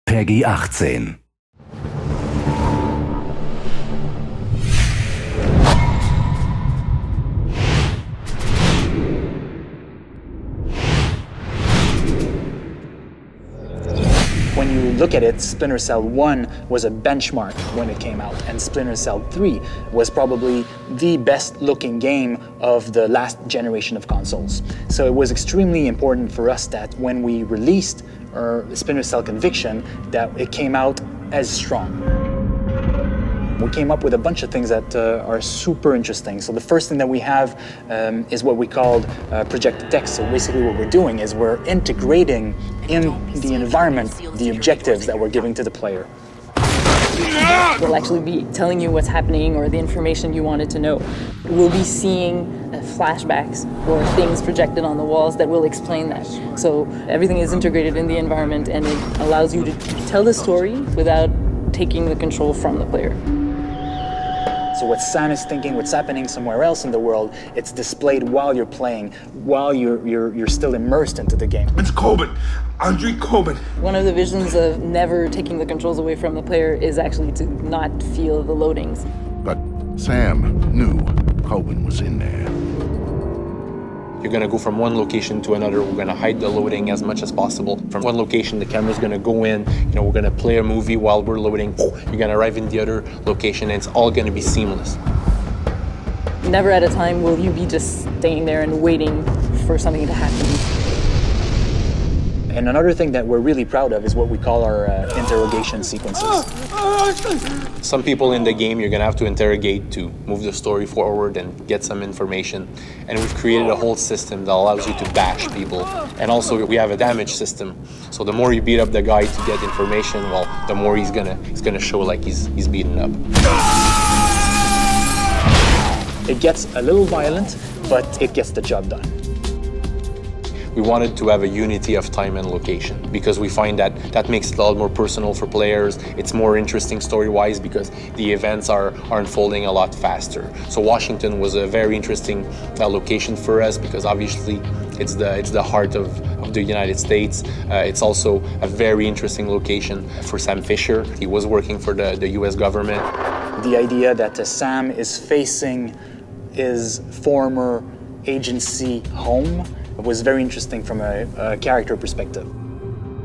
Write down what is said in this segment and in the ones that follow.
PEGI 18. When you look at it, Splinter Cell 1 was a benchmark when it came out, and Splinter Cell 3 was probably the best looking game of the last generation of consoles. So it was extremely important for us that when we released our Splinter Cell Conviction, that it came out as strong. We came up with a bunch of things that are super interesting. So the first thing that we have is what we called projected text. So basically what we're doing is we're integrating in the environment the objectives that we're giving to the player. We'll actually be telling you what's happening or the information you wanted to know. We'll be seeing flashbacks or things projected on the walls that will explain that. So everything is integrated in the environment, and it allows you to tell the story without taking the control from the player. So what Sam is thinking, what's happening somewhere else in the world, it's displayed while you're playing, while you're still immersed into the game. It's Coben, Andre Coben. One of the visions of never taking the controls away from the player is actually to not feel the loadings. But Sam knew Coben was in there. You're going to go from one location to another. We're going to hide the loading as much as possible. From one location, the camera's going to go in. We're going to play a movie while we're loading. You're going to arrive in the other location, and it's all going to be seamless. Never at a time will you be just staying there and waiting for something to happen. And another thing that we're really proud of is what we call our interrogation sequences. Some people in the game you're going to have to interrogate to move the story forward and get some information. And we've created a whole system that allows you to bash people. And also we have a damage system. So the more you beat up the guy to get information, well, the more he's gonna show like he's beaten up. It gets a little violent, but it gets the job done. We wanted to have a unity of time and location because we find that makes it a lot more personal for players. It's more interesting story-wise because the events are unfolding a lot faster. So Washington was a very interesting location for us because obviously it's the heart of the United States. It's also a very interesting location for Sam Fisher. He was working for the US government. The idea that Sam is facing his former agency home was very interesting from a character perspective.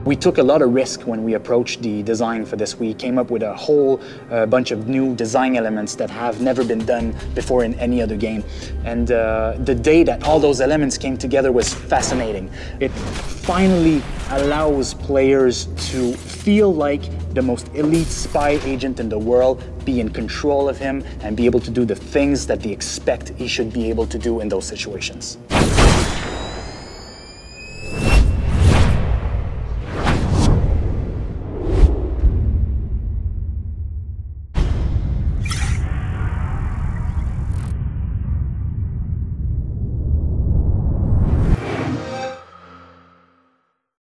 We took a lot of risk when we approached the design for this. We came up with a whole bunch of new design elements that have never been done before in any other game. And the day that all those elements came together was fascinating. It finally allows players to feel like the most elite spy agent in the world, be in control of him, and be able to do the things that they expect he should be able to do in those situations.